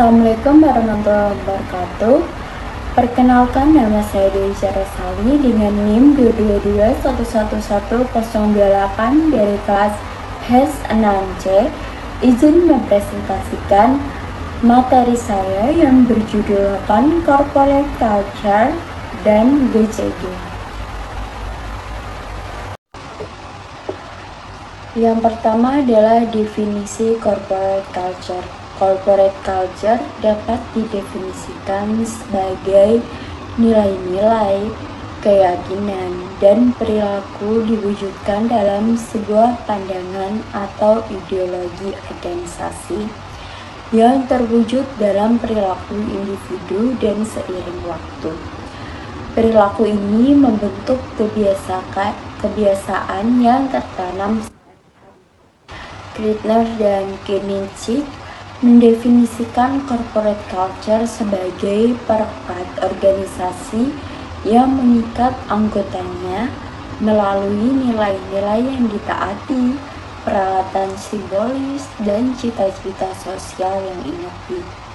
Assalamualaikum warahmatullahi wabarakatuh. Perkenalkan, nama saya Dewi Syarasali dengan NIM 222111028 dari kelas HES 6C. Izin mempresentasikan materi saya yang berjudulkan Corporate Culture dan GCG. Yang pertama adalah definisi corporate culture. Corporate culture dapat didefinisikan sebagai nilai-nilai, keyakinan, dan perilaku diwujudkan dalam sebuah pandangan atau ideologi organisasi yang terwujud dalam perilaku individu dan seiring waktu. Perilaku ini membentuk kebiasaan yang tertanam. Krittner dan Kenichi mendefinisikan corporate culture sebagai perekat organisasi yang mengikat anggotanya melalui nilai-nilai yang ditaati, peralatan simbolis, dan cita-cita sosial yang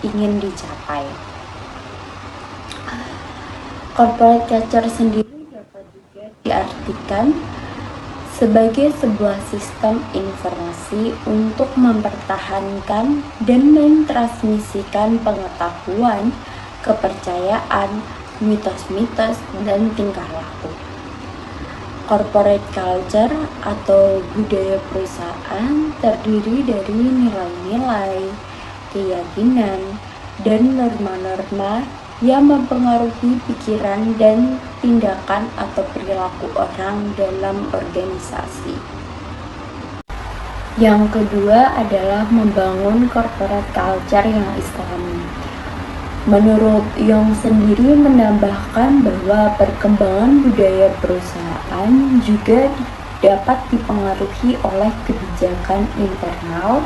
ingin dicapai. Corporate culture sendiri dapat juga diartikan sebagai sebuah sistem informasi untuk mempertahankan dan mentransmisikan pengetahuan, kepercayaan, mitos-mitos, dan tingkah laku. Corporate culture atau budaya perusahaan terdiri dari nilai-nilai, keyakinan, dan norma-norma yang mempengaruhi pikiran dan tindakan atau perilaku orang dalam organisasi. Yang kedua adalah membangun corporate culture yang islami. Menurut Young sendiri menambahkan bahwa perkembangan budaya perusahaan juga dapat dipengaruhi oleh kebijakan internal,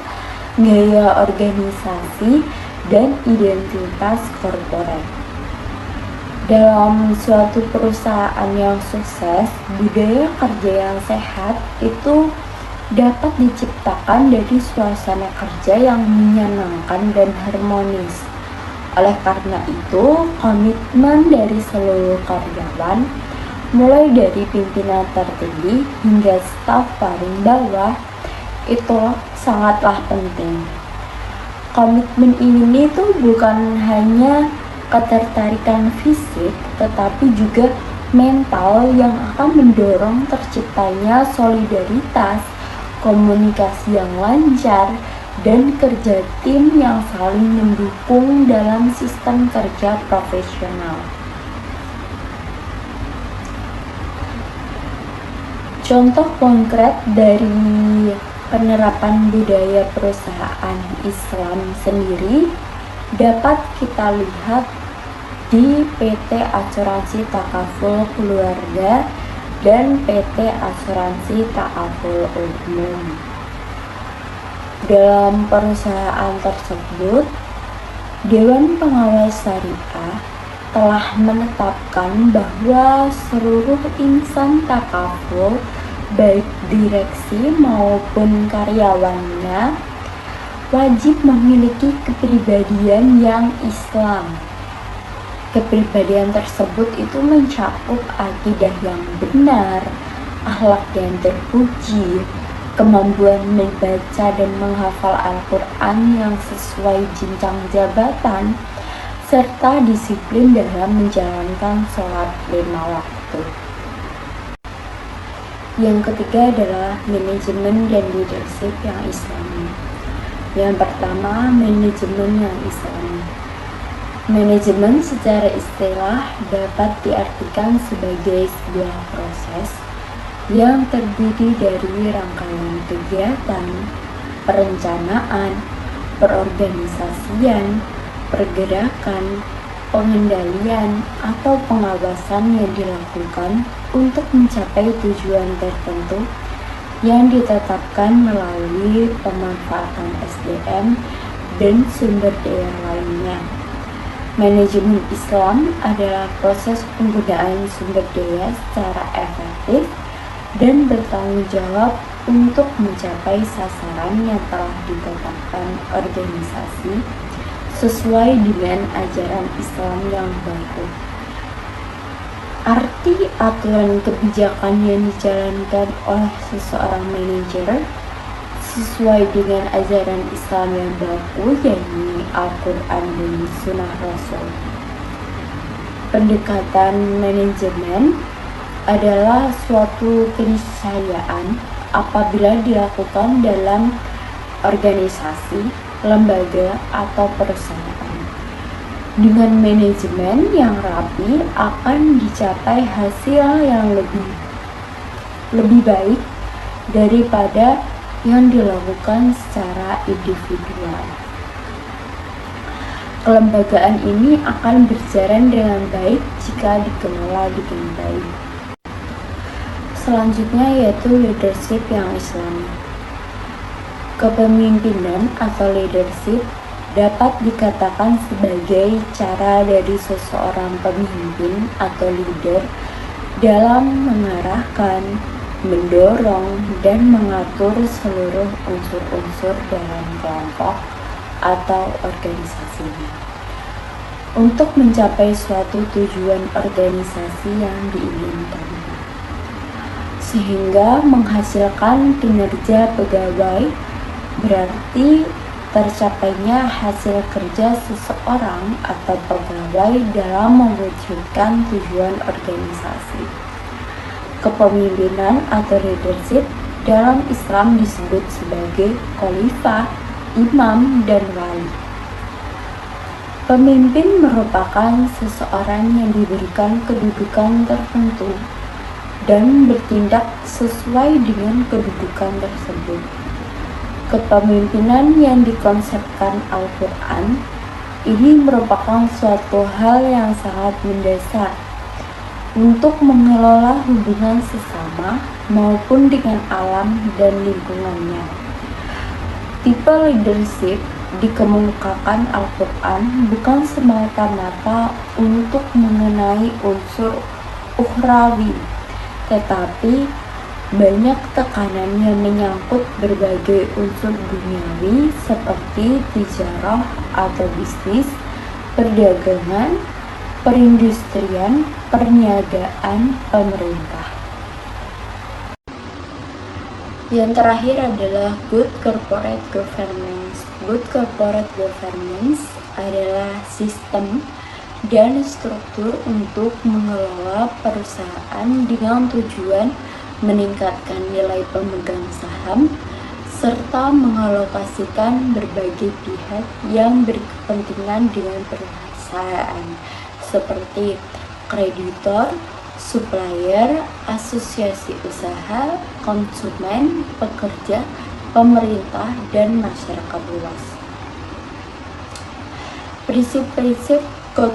gaya organisasi, dan identitas korporat. Dalam suatu perusahaan yang sukses, budaya kerja yang sehat itu dapat diciptakan dari suasana kerja yang menyenangkan dan harmonis. Oleh karena itu, komitmen dari seluruh karyawan, mulai dari pimpinan tertinggi hingga staf paling bawah, itu sangatlah penting. Komitmen ini tuh bukan hanya ketertarikan fisik, tetapi juga mental yang akan mendorong terciptanya solidaritas, komunikasi yang lancar, dan kerja tim yang saling mendukung dalam sistem kerja profesional. Contoh konkret dari penerapan budaya perusahaan Islam sendiri dapat kita lihat di PT Asuransi Takaful Keluarga dan PT Asuransi Takaful Umum. Dalam perusahaan tersebut, Dewan Pengawas Syariah telah menetapkan bahwa seluruh insan takaful, baik direksi maupun karyawannya, wajib memiliki kepribadian yang Islam. Kepribadian tersebut itu mencakup akidah yang benar, akhlak yang terpuji, kemampuan membaca dan menghafal Al-Quran yang sesuai jenjang jabatan, serta disiplin dalam menjalankan sholat 5 waktu. Yang ketiga adalah manajemen dan leadership yang Islami. Yang pertama, manajemen yang Islami. Manajemen secara istilah dapat diartikan sebagai sebuah proses yang terdiri dari rangkaian kegiatan, perencanaan, perorganisasian, pergerakan, pengendalian, atau pengawasan yang dilakukan untuk mencapai tujuan tertentu yang ditetapkan melalui pemanfaatan SDM dan sumber daya lainnya. Manajemen Islam adalah proses penggunaan sumber daya secara efektif dan bertanggung jawab untuk mencapai sasaran yang telah ditetapkan organisasi sesuai dengan ajaran Islam yang baku. Arti aturan kebijakan yang dijalankan oleh seseorang manajer sesuai dengan ajaran Islam yang baku, yakni Al-Quran dan Sunnah Rasul. Pendekatan manajemen adalah suatu keniscayaan apabila dilakukan dalam organisasi, lembaga, atau perusahaan. Dengan manajemen yang rapi akan dicapai hasil yang lebih baik daripada yang dilakukan secara individual. Kelembagaan ini akan berjalan dengan baik jika dikelola dengan baik. Selanjutnya yaitu leadership yang Islami. Kepemimpinan atau leadership dapat dikatakan sebagai cara dari seseorang pemimpin atau leader dalam mengarahkan, mendorong, dan mengatur seluruh unsur-unsur dalam kelompok atau organisasinya untuk mencapai suatu tujuan organisasi yang diinginkan, sehingga menghasilkan kinerja pegawai, berarti tercapainya hasil kerja seseorang atau pegawai dalam mewujudkan tujuan organisasi. Kepemimpinan atau leadership dalam Islam disebut sebagai khalifah, imam, dan wali. Pemimpin merupakan seseorang yang diberikan kedudukan tertentu dan bertindak sesuai dengan kedudukan tersebut. Kepemimpinan yang dikonsepkan Al-Quran ini merupakan suatu hal yang sangat mendasar untuk mengelola hubungan sesama maupun dengan alam dan lingkungannya. Tipe leadership dikemukakan Al-Quran bukan semata-mata untuk mengenai unsur ukhrawi, tetapi banyak tekanan yang menyangkut berbagai unsur duniawi seperti tijarah atau bisnis, perdagangan, perindustrian, perniagaan, pemerintah. Yang terakhir adalah good corporate governance. Good corporate governance adalah sistem dan struktur untuk mengelola perusahaan dengan tujuan meningkatkan nilai pemegang saham serta mengalokasikan berbagai pihak yang berkepentingan dengan perusahaan seperti kreditor, supplier, asosiasi usaha, konsumen, pekerja, pemerintah, dan masyarakat luas. Prinsip-prinsip good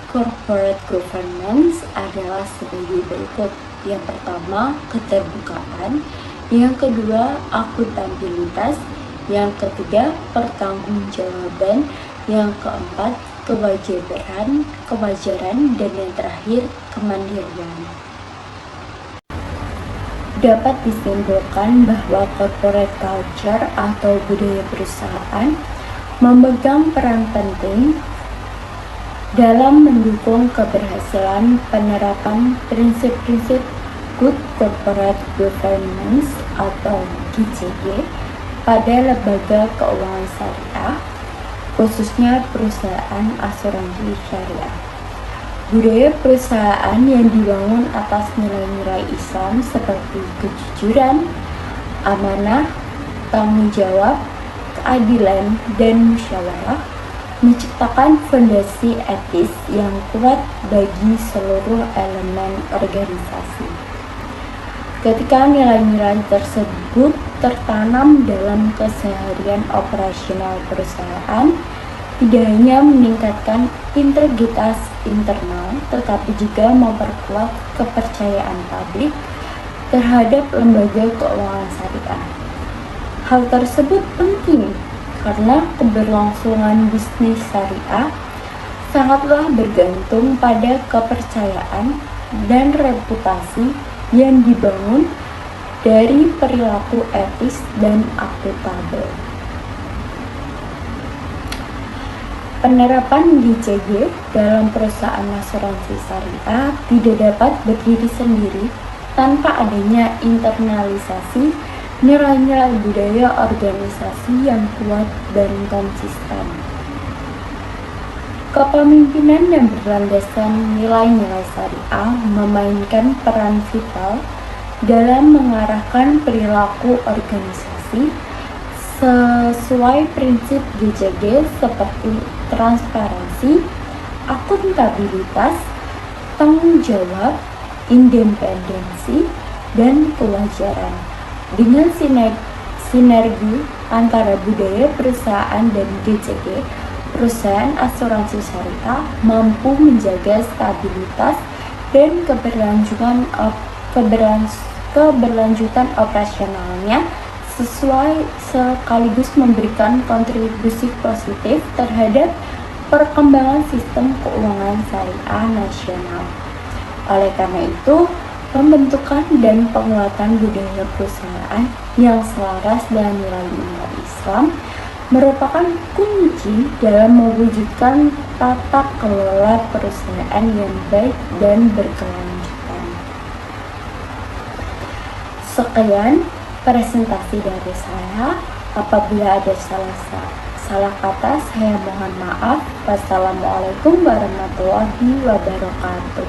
corporate governance adalah sebagai berikut. Yang pertama, keterbukaan. Yang kedua, akuntabilitas. Yang ketiga, pertanggungjawaban. Yang keempat, kewajaran, dan yang terakhir, kemandirian. Dapat disimpulkan bahwa corporate culture atau budaya perusahaan memegang peran penting dalam mendukung keberhasilan penerapan prinsip-prinsip Good Corporate Governance atau GCG pada lembaga keuangan syariah, khususnya perusahaan asuransi syariah. Budaya perusahaan yang dibangun atas nilai-nilai Islam seperti kejujuran, amanah, tanggung jawab, keadilan, dan musyawarah menciptakan fondasi etis yang kuat bagi seluruh elemen organisasi. Ketika nilai-nilai tersebut tertanam dalam keseharian operasional perusahaan, tidak hanya meningkatkan integritas internal, tetapi juga memperkuat kepercayaan publik terhadap lembaga keuangan syariah. Hal tersebut penting karena keberlangsungan bisnis syariah sangatlah bergantung pada kepercayaan dan reputasi yang dibangun dari perilaku etis dan akuntabel. Penerapan GCG dalam perusahaan asuransi syariah tidak dapat berdiri sendiri tanpa adanya internalisasi nilai-nilai budaya organisasi yang kuat dan konsisten. Kepemimpinan yang berlandaskan nilai-nilai syariah memainkan peran vital dalam mengarahkan perilaku organisasi sesuai prinsip GCG seperti transparansi, akuntabilitas, tanggung jawab, independensi, dan kewajaran. Dengan sinergi antara budaya perusahaan dan GCG, perusahaan asuransi syariah mampu menjaga stabilitas dan keberlanjutan operasionalnya sesuai sekaligus memberikan kontribusi positif terhadap perkembangan sistem keuangan syariah nasional. Oleh karena itu, pembentukan dan penguatan budaya perusahaan yang selaras dengan nilai-nilai Islam merupakan kunci dalam mewujudkan tata kelola perusahaan yang baik dan berkelanjutan. Sekian presentasi dari saya. Apabila ada salah kata, saya mohon maaf. Wassalamualaikum warahmatullahi wabarakatuh.